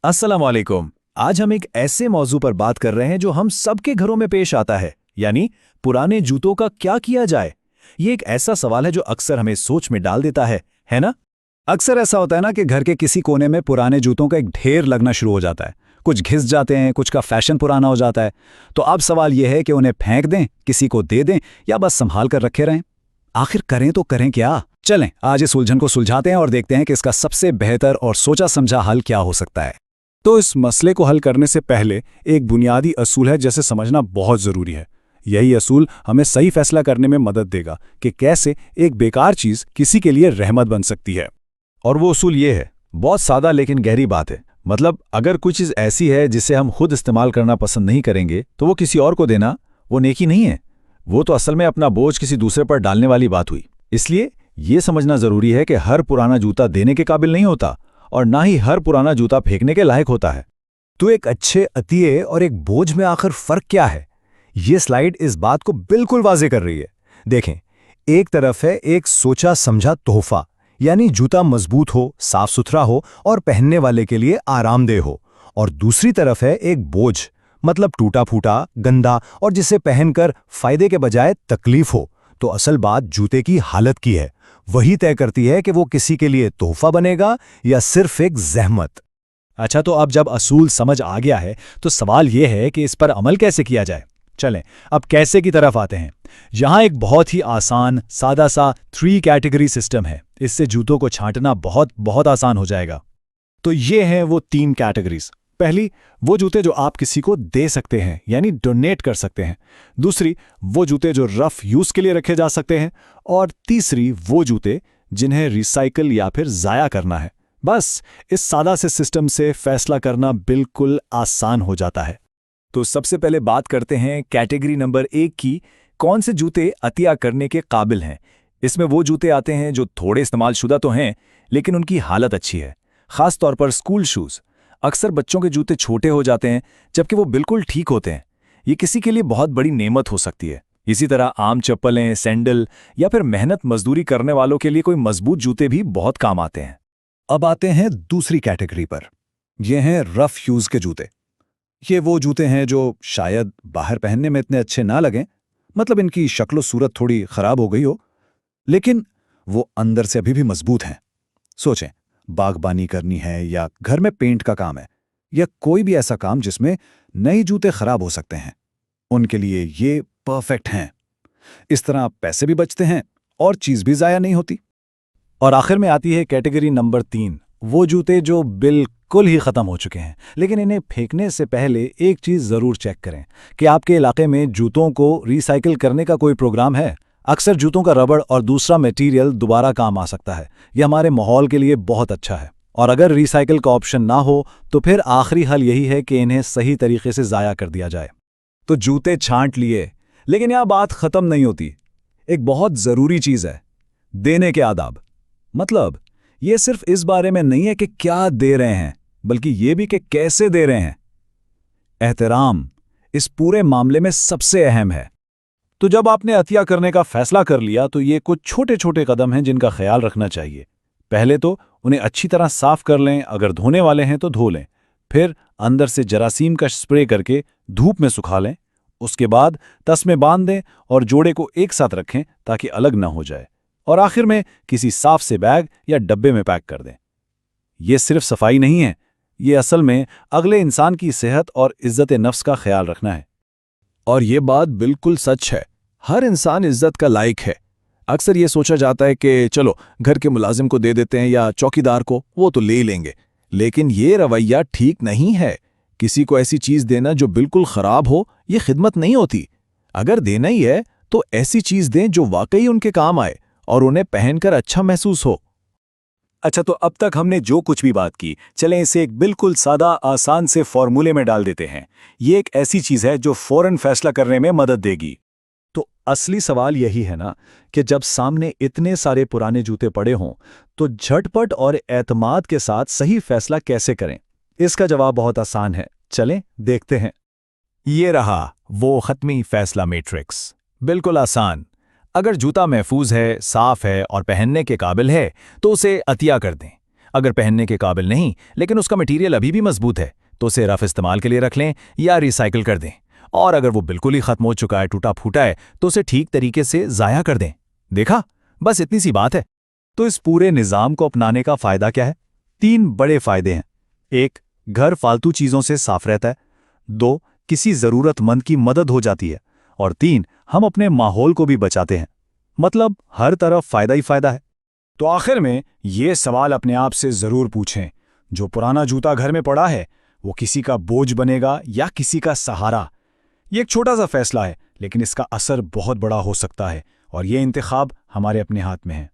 अस्सलामुअलैकुम। आज हम एक ऐसे मौजू पर बात कर रहे हैं जो हम सबके घरों में पेश आता है, यानी पुराने जूतों का क्या किया जाए। ये एक ऐसा सवाल है जो अक्सर हमें सोच में डाल देता है ना? अक्सर ऐसा होता है ना कि घर के किसी कोने में पुराने जूतों का एक ढेर लगना शुरू हो जाता है। कुछ घिस जाते हैं, कुछ का फैशन पुराना हो जाता है। तो अब सवाल यह है कि उन्हें फेंक दें, किसी को दे दें या बस संभाल कर रखे रहें। आखिर करें तो करें क्या? चलें आज इस उलझन को सुलझाते हैं और देखते हैं कि इसका सबसे बेहतर और सोचा समझा हल क्या हो सकता है। तो इस मसले को हल करने से पहले एक बुनियादी असूल है जिसे समझना बहुत ज़रूरी है। यही असूल हमें सही फैसला करने में मदद देगा कि कैसे एक बेकार चीज़ किसी के लिए रहमत बन सकती है। और वो उसूल ये है, बहुत सादा लेकिन गहरी बात है। मतलब अगर कोई चीज़ ऐसी है जिसे हम खुद इस्तेमाल करना पसंद नहीं करेंगे तो वो किसी और को देना वो नेकी नहीं है। वो तो असल में अपना बोझ किसी दूसरे पर डालने वाली बात हुई। इसलिए ये समझना ज़रूरी है कि हर पुराना जूता देने के काबिल नहीं होता और ना ही हर पुराना जूता फेंकने के लायक होता है। तो एक अच्छे अतिये और एक बोझ में आखिर फर्क क्या है? ये स्लाइड इस बात को बिल्कुल वाज़े कर रही है। देखें, एक तरफ है एक सोचा समझा तोहफा, यानी जूता मजबूत हो, साफ सुथरा हो और पहनने वाले के लिए आरामदेह हो। और दूसरी तरफ है एक बोझ, मतलब टूटा फूटा, गंदा और जिसे पहनकर फायदे के बजाय तकलीफ हो। तो असल बात जूते की हालत की है। वही तय करती है कि वो किसी के लिए तोहफा बनेगा या सिर्फ एक ज़हमत। अच्छा, तो अब जब असूल समझ आ गया है तो सवाल यह है कि इस पर अमल कैसे किया जाए। चलें अब कैसे की तरफ आते हैं। यहाँ एक बहुत ही आसान सादा सा 3 कैटेगरी सिस्टम है। इससे जूतों को छांटना बहुत बहुत आसान हो जाएगा। तो ये हैं वो 3 कैटेगरीज। पहली, वो जूते जो आप किसी को दे सकते हैं, यानी डोनेट कर सकते हैं। दूसरी, वो जूते जो रफ यूज के लिए रखे जा सकते हैं। और तीसरी, वो जूते जिन्हें रिसाइकल या फिर जाया करना है। बस इस सादा से सिस्टम से फैसला करना बिल्कुल आसान हो जाता है। तो सबसे पहले बात करते हैं कैटेगरी नंबर 1 की, कौन से जूते अतिया करने के काबिल हैं। इसमें वो जूते आते हैं जो थोड़े इस्तेमालशुदा तो हैं लेकिन उनकी हालत अच्छी है। खास तौर पर स्कूल शूज़। अक्सर बच्चों के जूते छोटे हो जाते हैं जबकि वो बिल्कुल ठीक होते हैं। ये किसी के लिए बहुत बड़ी नेमत हो सकती है। इसी तरह आम चप्पलें, सैंडल या फिर मेहनत मजदूरी करने वालों के लिए कोई मजबूत जूते भी बहुत काम आते हैं। अब आते हैं दूसरी कैटेगरी पर। ये हैं रफ यूज के जूते। ये वो जूते हैं जो शायद बाहर पहनने में इतने अच्छे ना लगें, मतलब इनकी शक्ल सूरत थोड़ी खराब हो गई हो, लेकिन वो अंदर से अभी भी मजबूत हैं। सोचें, बागबानी करनी है या घर में पेंट का काम है या कोई भी ऐसा काम जिसमें नए जूते खराब हो सकते हैं, उनके लिए ये परफेक्ट हैं। इस तरह पैसे भी बचते हैं और चीज भी जाया नहीं होती। और आखिर में आती है कैटेगरी नंबर 3, वो जूते जो बिल्कुल ही खत्म हो चुके हैं। लेकिन इन्हें फेंकने से पहले एक चीज जरूर चेक करें कि आपके इलाके में जूतों को रिसाइकिल करने का कोई प्रोग्राम है। अक्सर जूतों का रबड़ और दूसरा मटेरियल दोबारा काम आ सकता है। यह हमारे माहौल के लिए बहुत अच्छा है। और अगर रिसाइकिल का ऑप्शन ना हो तो फिर आखिरी हल यही है कि इन्हें सही तरीके से ज़ाया कर दिया जाए। तो जूते छांट लिए, लेकिन यह बात खत्म नहीं होती। एक बहुत जरूरी चीज है, देने के आदाब। मतलब ये सिर्फ इस बारे में नहीं है कि क्या दे रहे हैं, बल्कि ये भी कि कैसे दे रहे हैं। एहतराम इस पूरे मामले में सबसे अहम है। तो जब आपने अतिया करने का फैसला कर लिया तो ये कुछ छोटे छोटे कदम हैं जिनका ख्याल रखना चाहिए। पहले तो उन्हें अच्छी तरह साफ कर लें, अगर धोने वाले हैं तो धो लें। फिर अंदर से जरासीम का स्प्रे करके धूप में सुखा लें। उसके बाद तस में बांध दें और जोड़े को एक साथ रखें ताकि अलग ना हो जाए। और आखिर में किसी साफ से बैग या डब्बे में पैक कर दें। ये सिर्फ सफाई नहीं है, ये असल में अगले इंसान की सेहत और इज्जत नफ्स का ख्याल रखना है। और ये बात बिल्कुल सच है, हर इंसान इज्जत का लायक है। अक्सर ये सोचा जाता है कि चलो घर के मुलाजिम को दे देते हैं या चौकीदार को, वो तो ले ही लेंगे। लेकिन ये रवैया ठीक नहीं है। किसी को ऐसी चीज देना जो बिल्कुल खराब हो, ये खिदमत नहीं होती। अगर देना ही है तो ऐसी चीज दें जो वाकई उनके काम आए और उन्हें पहनकर अच्छा महसूस हो। अच्छा, तो अब तक हमने जो कुछ भी बात की, चलें इसे एक बिल्कुल सादा आसान से फॉर्मूले में डाल देते हैं। ये एक ऐसी चीज है जो फौरन फैसला करने में मदद देगी। तो असली सवाल यही है ना कि जब सामने इतने सारे पुराने जूते पड़े हों तो झटपट और एतमाद के साथ सही फैसला कैसे करें। इसका जवाब बहुत आसान है, चलें देखते हैं। ये रहा वो खत्मी फैसला मैट्रिक्स। बिल्कुल आसान। अगर जूता महफूज है, साफ है और पहनने के काबिल है तो उसे अतिया कर दें। अगर पहनने के काबिल नहीं लेकिन उसका मटीरियल अभी भी मजबूत है तो उसे रफ इस्तेमाल के लिए रख लें या रिसाइकिल कर दें। और अगर वो बिल्कुल ही खत्म हो चुका है, टूटा फूटा है, तो उसे ठीक तरीके से ज़ाया कर दें। देखा, बस इतनी सी बात है। तो इस पूरे निज़ाम को अपनाने का फ़ायदा क्या है? 3 बड़े फ़ायदे हैं। 1, घर फालतू चीज़ों से साफ रहता है। 2, किसी ज़रूरतमंद की मदद हो जाती है। और 3, हम अपने माहौल को भी बचाते हैं। मतलब हर तरफ फ़ायदा ही फ़ायदा है। तो आखिर में ये सवाल अपने आप से ज़रूर पूछें, जो पुराना जूता घर में पड़ा है वो किसी का बोझ बनेगा या किसी का सहारा? ये एक छोटा सा फैसला है, लेकिन इसका असर बहुत बड़ा हो सकता है, और ये इंतखाब हमारे अपने हाथ में है।